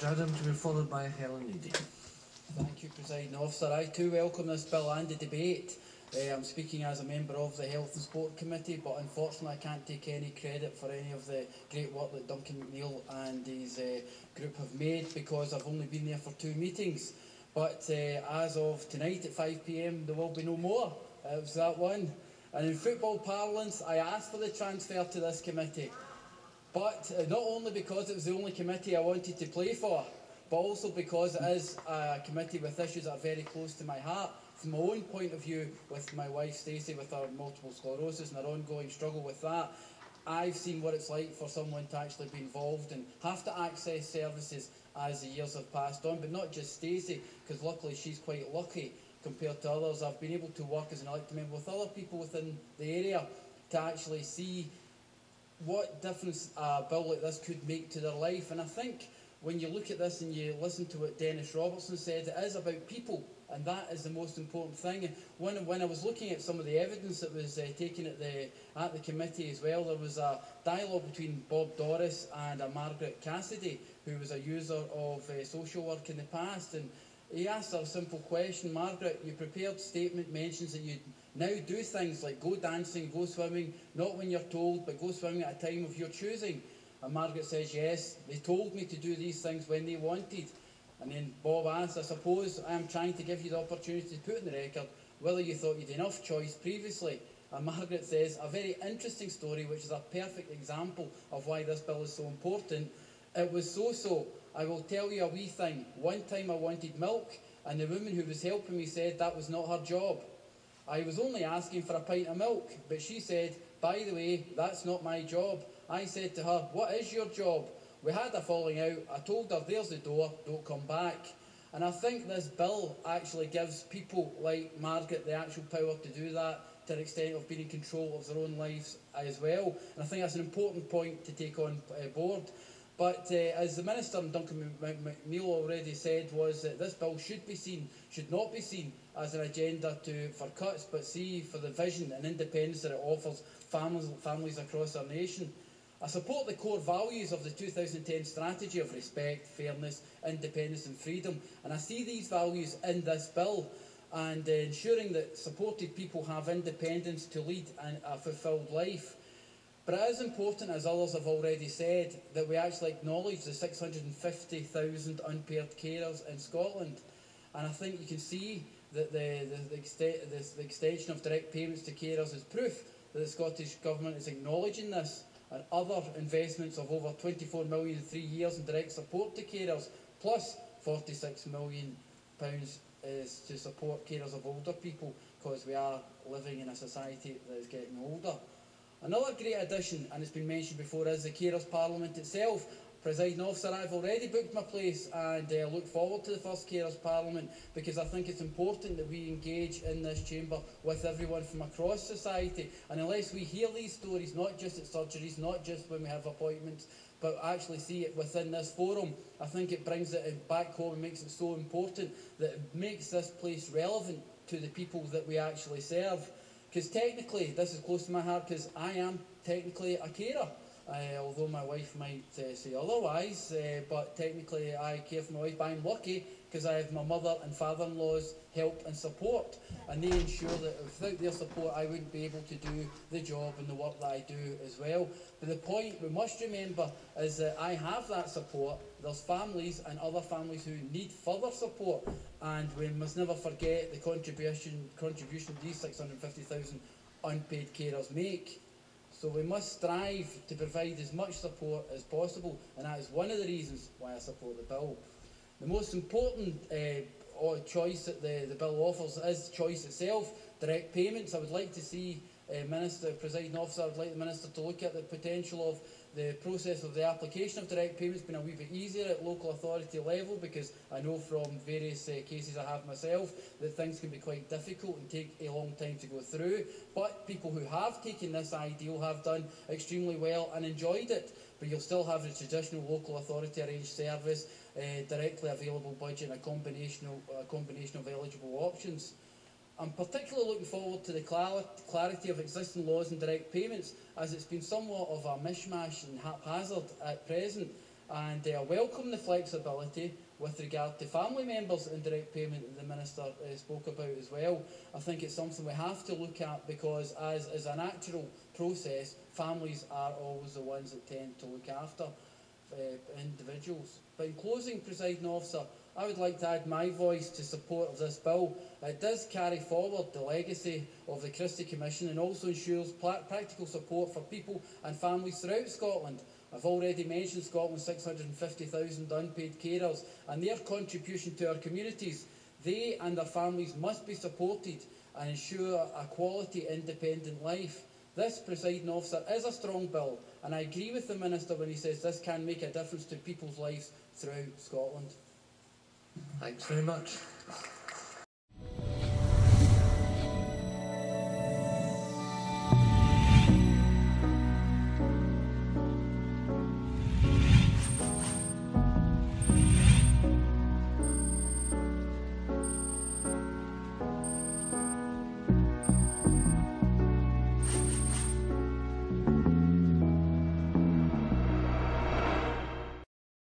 George Adam, to be followed by Helen Needy. Thank you, Presiding Officer. I too welcome this bill and the debate. I'm speaking as a member of the Health and Sport Committee, but unfortunately I can't take any credit for any of the great work that Duncan McNeill and his group have made, because I've only been there for 2 meetings. But as of tonight at 5 p.m, there will be no more. It was that one. And in football parlance, I asked for the transfer to this committee. But not only because it was the only committee I wanted to play for, but also because it is a committee with issues that are very close to my heart. From my own point of view, with my wife Stacey with her multiple sclerosis and her ongoing struggle with that, I've seen what it's like for someone to actually be involved and have to access services as the years have passed on. But not just Stacey, because luckily she's quite lucky compared to others. I've been able to work as an elected member with other people within the area to actually see what difference a bill like this could make to their life. And I think when you look at this and you listen to what Dennis Robertson said, it is about people, and that is the most important thing. And when I was looking at some of the evidence that was taken at the committee as well, there was a dialogue between Bob Doris and a Margaret Cassidy, who was a user of social work in the past. And he asked her a simple question: Margaret, your prepared statement mentions that you now do things like go dancing, go swimming, not when you're told, but go swimming at a time of your choosing. And Margaret says, yes, they told me to do these things when they wanted. And then Bob asks, I suppose I am trying to give you the opportunity to put in the record whether you thought you'd enough choice previously. And Margaret says, a very interesting story, which is a perfect example of why this bill is so important. It was so. I will tell you a wee thing. One time I wanted milk, and the woman who was helping me said that was not her job. I was only asking for a pint of milk, but she said, by the way, that's not my job. I said to her, what is your job? We had a falling out. I told her, there's the door, don't come back. And I think this bill actually gives people like Margaret the actual power to do that, to the extent of being in control of their own lives as well. And I think that's an important point to take on board. But as the Minister and Duncan McNeill already said, was that this bill should not be seen as an agenda for cuts, but see for the vision and independence that it offers families across our nation. I support the core values of the 2010 strategy of respect, fairness, independence and freedom, and I see these values in this bill, and ensuring that supported people have independence to lead a fulfilled life. But it is important, as others have already said, that we actually acknowledge the 650,000 unpaid carers in Scotland. And I think you can see that the extension of direct payments to carers is proof that the Scottish Government is acknowledging this, and other investments of over 24 million in 3 years in direct support to carers, plus £46 million is to support carers of older people, because we are living in a society that is getting older. Another great addition, and it's been mentioned before, is the Carers Parliament itself. Presiding Officer, I've already booked my place and look forward to the first Carers Parliament, because I think it's important that we engage in this chamber with everyone from across society. And unless we hear these stories, not just at surgeries, not just when we have appointments, but actually see it within this forum, I think it brings it back home and makes it so important that it makes this place relevant to the people that we actually serve. Because technically, this is close to my heart, because I am technically a carer. Although my wife might say otherwise, but technically I care for my wife. But I'm lucky because I have my mother and father-in-law's help and support, and they ensure that without their support I wouldn't be able to do the job and the work that I do as well. But the point we must remember is that I have that support. There's families and other families who need further support, and we must never forget the contribution these 650,000 unpaid carers make. So we must strive to provide as much support as possible, and that is one of the reasons why I support the bill. The most important choice that the bill offers is choice itself, direct payments. I would like to see Presiding Officer, I'd like the Minister to look at the potential of the process of the application of direct payments being a wee bit easier at local authority level, because I know from various cases I have myself that things can be quite difficult and take a long time to go through. But people who have taken this ideal have done extremely well and enjoyed it. But you'll still have the traditional local authority arranged service, directly available budget, and a combination of eligible options. I'm particularly looking forward to the clarity of existing laws and direct payments, as it's been somewhat of a mishmash and haphazard at present. and I welcome the flexibility with regard to family members in direct payment that the Minister spoke about as well. I think it's something we have to look at because as is a natural process, families are always the ones that tend to look after individuals. But in closing, Presiding Officer, I would like to add my voice to support of this bill. It does carry forward the legacy of the Christie Commission and also ensures practical support for people and families throughout Scotland. I've already mentioned Scotland's 650,000 unpaid carers and their contribution to our communities. They and their families must be supported and ensure a quality independent life. This, Presiding Officer, is a strong bill, and I agree with the Minister when he says this can make a difference to people's lives throughout Scotland. Thanks very much.